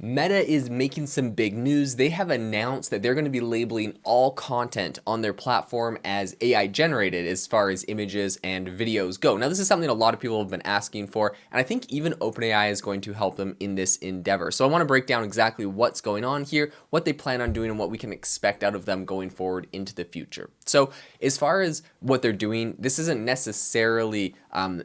Meta is making some big news. They have announced that they're going to be labeling all content on their platform as AI generated as far as images and videos go. Now, this is something a lot of people have been asking for, and I think even OpenAI is going to help them in this endeavor. So I want to break down exactly what's going on here, what they plan on doing, and what we can expect out of them going forward into the future. So as far as what they're doing, this isn't necessarily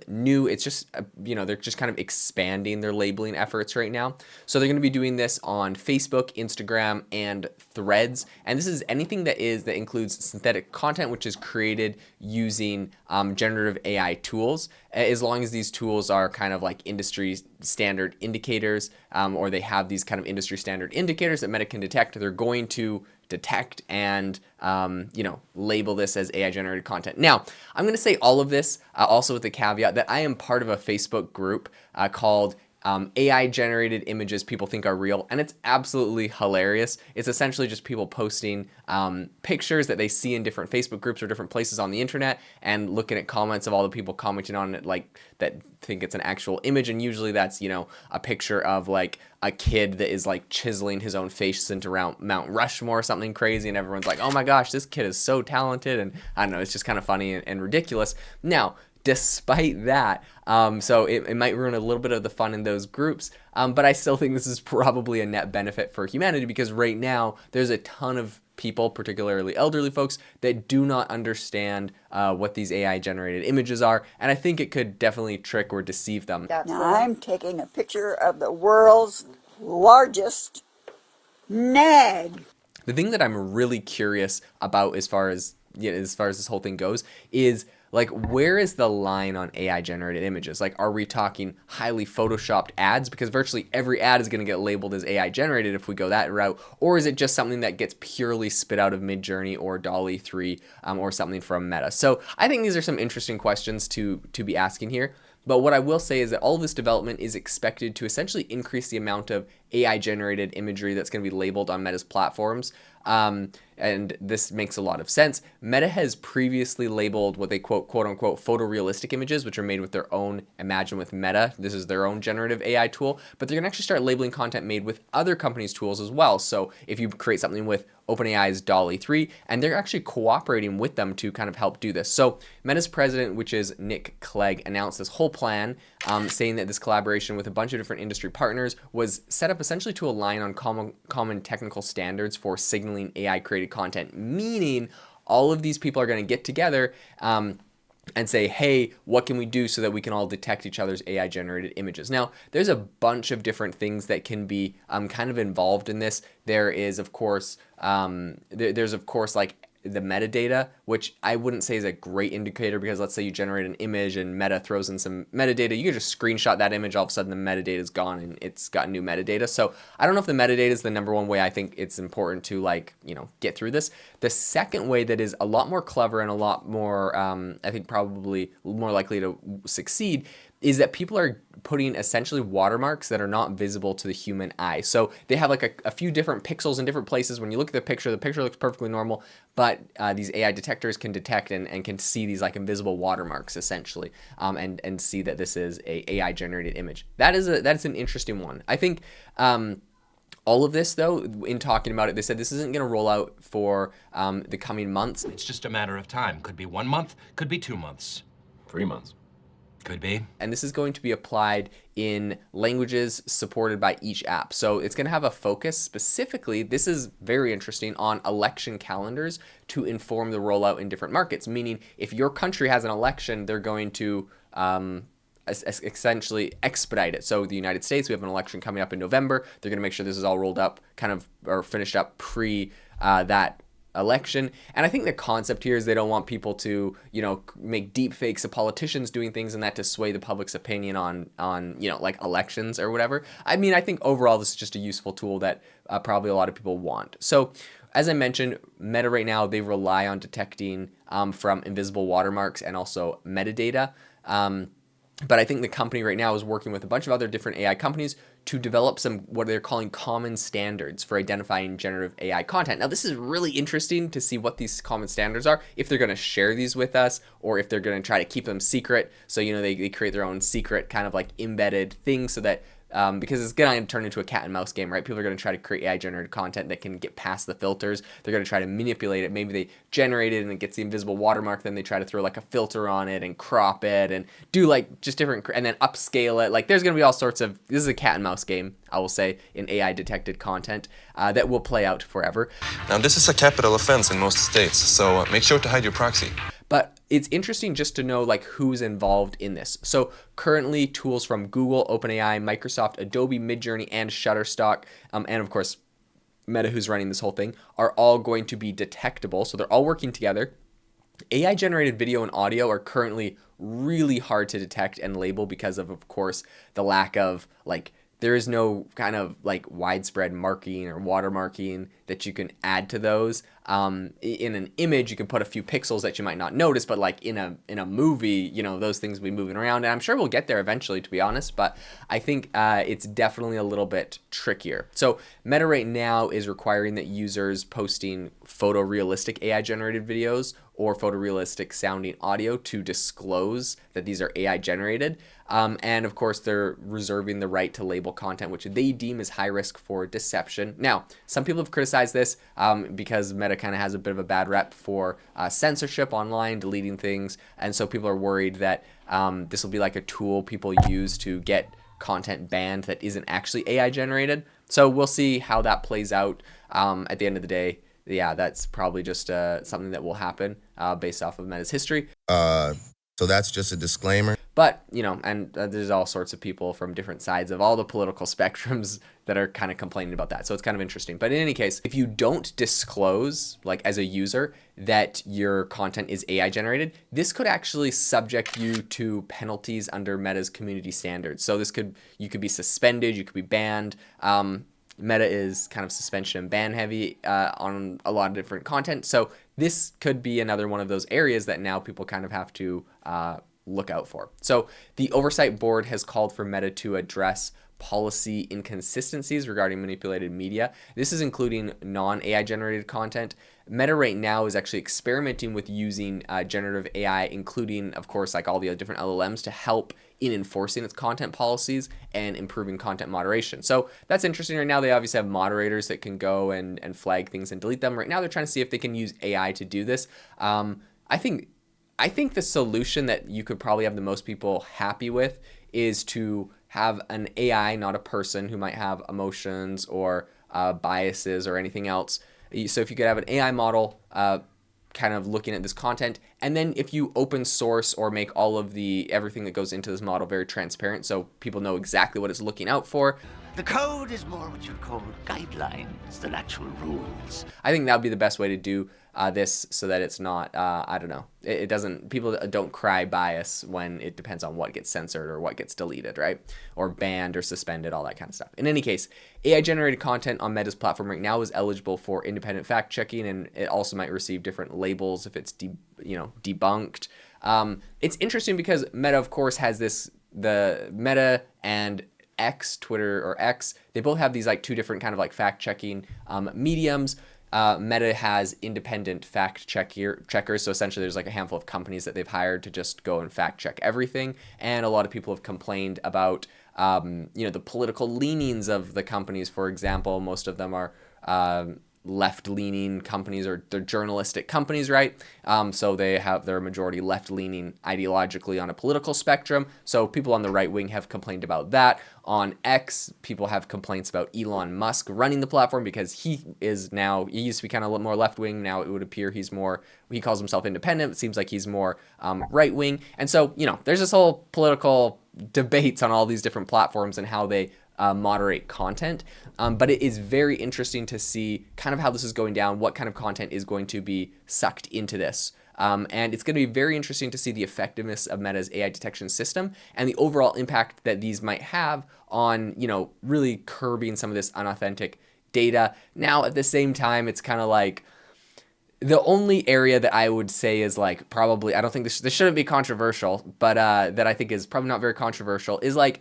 new. It's just, they're just kind of expanding their labeling efforts right now. So they're going to be doing this on Facebook, Instagram, and Threads. And this is anything that includes synthetic content, which is created using generative AI tools, as long as these tools are kind of like industry standard indicators, or they have these kind of industry standard indicators that Meta can detect. They're going to detect and label this as AI generated content. Now, I'm going to say all of this also with the caveat that I am part of a Facebook group called AI generated images people think are real, and it's absolutely hilarious. It's essentially just people posting pictures that they see in different Facebook groups or different places on the internet, and looking at comments of all the people commenting on it, like that think it's an actual image. And usually that's a picture of like a kid that is like chiseling his own face into Mount Rushmore or something crazy, and everyone's like, oh my gosh, this kid is so talented. And I don't know, it's just kind of funny and ridiculous. Now, despite that, so it might ruin a little bit of the fun in those groups, but I still think this is probably a net benefit for humanity, because right now there's a ton of people, particularly elderly folks, that do not understand what these AI generated images are, and I think it could definitely trick or deceive them. Now I'm taking a picture of the world's largest nag. The thing that I'm really curious about as far as this whole thing goes is, like, where is the line on AI generated images? Like, are we talking highly photoshopped ads? Because virtually every ad is going to get labeled as AI generated if we go that route. Or is it just something that gets purely spit out of Midjourney or DALL-E 3 or something from Meta? So I think these are some interesting questions to be asking here. But what I will say is that all of this development is expected to essentially increase the amount of AI generated imagery that's going to be labeled on Meta's platforms. And this makes a lot of sense. Meta has previously labeled what they quote unquote photorealistic images, which are made with their own Imagine with Meta. This is their own generative AI tool, but they're going to actually start labeling content made with other companies' tools as well. So if you create something with OpenAI's DALL-E 3, and they're actually cooperating with them to kind of help do this. So Meta's president, which is Nick Clegg, announced this whole plan, saying that this collaboration with a bunch of different industry partners was set up essentially to align on common technical standards for signaling AI created content, meaning all of these people are going to get together and say, hey, what can we do so that we can all detect each other's AI generated images? Now, there's a bunch of different things that can be kind of involved in this. There is, of course, like the metadata, which I wouldn't say is a great indicator, because let's say you generate an image and Meta throws in some metadata, you can just screenshot that image, all of a sudden the metadata is gone and it's got new metadata. So I don't know if the metadata is the number one way I think it's important to get through this. The second way that is a lot more clever and a lot more, I think probably more likely to succeed, is that people are putting essentially watermarks that are not visible to the human eye. So they have like a few different pixels in different places. When you look at the picture looks perfectly normal, but these AI detectors can detect and can see these like invisible watermarks essentially, and see that this is a AI generated image. That's an interesting one. I think all of this, though, in talking about it, they said this isn't going to roll out for the coming months. It's just a matter of time. Could be 1 month, could be 2 months. 3 months. Could be. And this is going to be applied in languages supported by each app. So it's going to have a focus specifically, this is very interesting, on election calendars to inform the rollout in different markets. Meaning, if your country has an election, they're going to essentially expedite it. So the United States, we have an election coming up in November. They're going to make sure this is all rolled up or finished up pre that election. And I think the concept here is they don't want people to, make deep fakes of politicians doing things and that to sway the public's opinion on like elections or whatever. I mean, I think overall this is just a useful tool that probably a lot of people want. So as I mentioned, Meta right now, they rely on detecting from invisible watermarks and also metadata. But I think the company right now is working with a bunch of other different AI companies to develop some what they're calling common standards for identifying generative AI content. Now, this is really interesting to see what these common standards are, if they're going to share these with us or if they're going to try to keep them secret. So, they create their own secret kind of like embedded thing so that because it's going to turn into a cat and mouse game, right? People are going to try to create AI generated content that can get past the filters. They're going to try to manipulate it. Maybe they generate it and it gets the invisible watermark. Then they try to throw like a filter on it and crop it and do like just different, and then upscale it. Like there's going to be all sorts of, this is a cat and mouse game, I will say, in AI detected content that will play out forever. Now, this is a capital offense in most states, so make sure to hide your proxy. But it's interesting just to know like who's involved in this. So currently tools from Google, OpenAI, Microsoft, Adobe, Midjourney, and Shutterstock, and of course Meta, who's running this whole thing, are all going to be detectable. So they're all working together. AI generated video and audio are currently really hard to detect and label because of course, the lack of like, there is no kind of like widespread marking or watermarking that you can add to those. In an image, you can put a few pixels that you might not notice, but like in a movie, you know, those things will be moving around. And I'm sure we'll get there eventually, to be honest, but I think it's definitely a little bit trickier. So Meta right now is requiring that users posting photorealistic AI generated videos or photorealistic sounding audio to disclose that these are AI generated. And of course, they're reserving the right to label content which they deem as high risk for deception. Now, some people have criticized this because Meta kind of has a bit of a bad rep for censorship online, deleting things. And so people are worried that this will be like a tool people use to get content banned that isn't actually AI generated. So we'll see how that plays out at the end of the day. Yeah, that's probably just something that will happen based off of Meta's history. So that's just a disclaimer. But, you know, and there's all sorts of people from different sides of all the political spectrums that are kind of complaining about that. So it's kind of interesting. But in any case, if you don't disclose, like as a user, that your content is AI generated, this could actually subject you to penalties under Meta's community standards. So you could be suspended, you could be banned. Meta is kind of suspension and ban heavy on a lot of different content. So this could be another one of those areas that now people kind of have to look out for. So the oversight board has called for Meta to address policy inconsistencies regarding manipulated media. This is including non-AI generated content. Meta right now is actually experimenting with using generative AI, including, of course, like all the different LLMs to help in enforcing its content policies and improving content moderation. So that's interesting. Right now, they obviously have moderators that can go and flag things and delete them. Right now, they're trying to see if they can use AI to do this. I think the solution that you could probably have the most people happy with is to have an AI, not a person, who might have emotions or biases or anything else. So if you could have an AI model kind of looking at this content, and then if you open source or make all of everything that goes into this model very transparent so people know exactly what it's looking out for. The code is more what you'd call guidelines than actual rules. I think that would be the best way to do this so that it's not, I don't know, it doesn't, people don't cry bias when it depends on what gets censored or what gets deleted, right? Or banned or suspended, all that kind of stuff. In any case, AI generated content on Meta's platform right now is eligible for independent fact checking, and it also might receive different labels if it's debunked. It's interesting because Meta, of course, has the Meta and Twitter or X, they both have these like two different kind of like fact checking mediums. Meta has independent fact checkers. So essentially there's like a handful of companies that they've hired to just go and fact check everything. And a lot of people have complained about, the political leanings of the companies. For example, most of them are left-leaning companies, or they're journalistic companies, right? So they're a majority left-leaning ideologically on a political spectrum. So people on the right wing have complained about that. On X, people have complaints about Elon Musk running the platform because he used to be kind of more left-wing. Now it would appear he calls himself independent. It seems like he's more right-wing. And so, there's this whole political debates on all these different platforms and how they moderate content. But it is very interesting to see kind of how this is going down, what kind of content is going to be sucked into this. And it's going to be very interesting to see the effectiveness of Meta's AI detection system and the overall impact that these might have on, really curbing some of this unauthentic data. Now, at the same time, it's kind of like the only area that I would say is like probably, I don't think this shouldn't be controversial, but that I think is probably not very controversial is like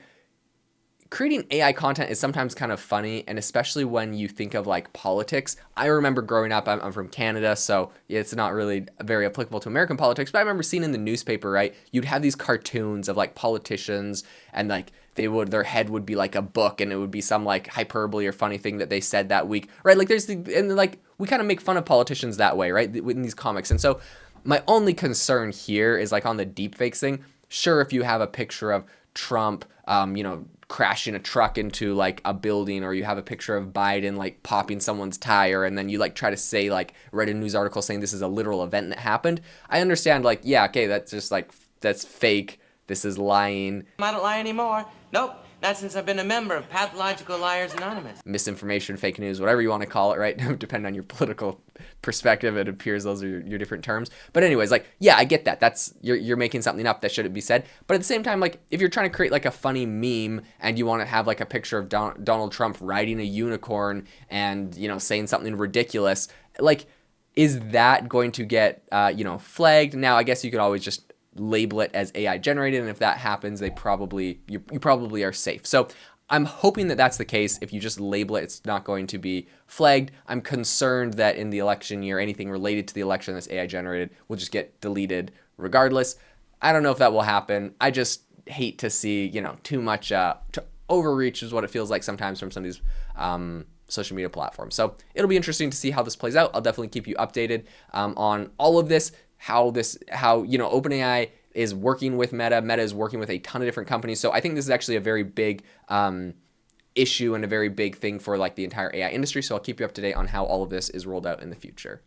creating AI content is sometimes kind of funny, and especially when you think of like politics. I remember growing up, I'm from Canada, so it's not really very applicable to American politics, but I remember seeing in the newspaper, right, you'd have these cartoons of like politicians, and like their head would be like a book, and it would be some like hyperbole or funny thing that they said that week, right? Like and like we kind of make fun of politicians that way, right, in these comics. And so my only concern here is like on the deepfakes thing. Sure, if you have a picture of Trump, crashing a truck into like a building, or you have a picture of Biden like popping someone's tire, and then you like try to say like write a news article saying this is a literal event that happened. I understand, like, yeah, okay, that's just like that's fake. This is lying. I don't lie anymore. Nope. Not since I've been a member of Pathological Liars Anonymous. Misinformation, fake news, whatever you want to call it, right? Depending on your political perspective, it appears those are your different terms. But anyways, like, yeah, I get that. That's you're making something up that shouldn't be said. But at the same time, like, if you're trying to create like a funny meme and you want to have like a picture of Donald Trump riding a unicorn and, saying something ridiculous, like, is that going to get, flagged? Now, I guess you could always just label it as AI generated, and if that happens, you probably are safe. So I'm hoping that that's the case. If you just label it, it's not going to be flagged. I'm concerned that in the election year, anything related to the election that's AI generated will just get deleted regardless. I don't know if that will happen. I just hate to see, too much to overreach is what it feels like sometimes from some of these social media platforms. So it'll be interesting to see how this plays out. I'll definitely keep you updated on all of this. How OpenAI is working with Meta. Meta is working with a ton of different companies. So I think this is actually a very big issue and a very big thing for like the entire AI industry. So I'll keep you up to date on how all of this is rolled out in the future.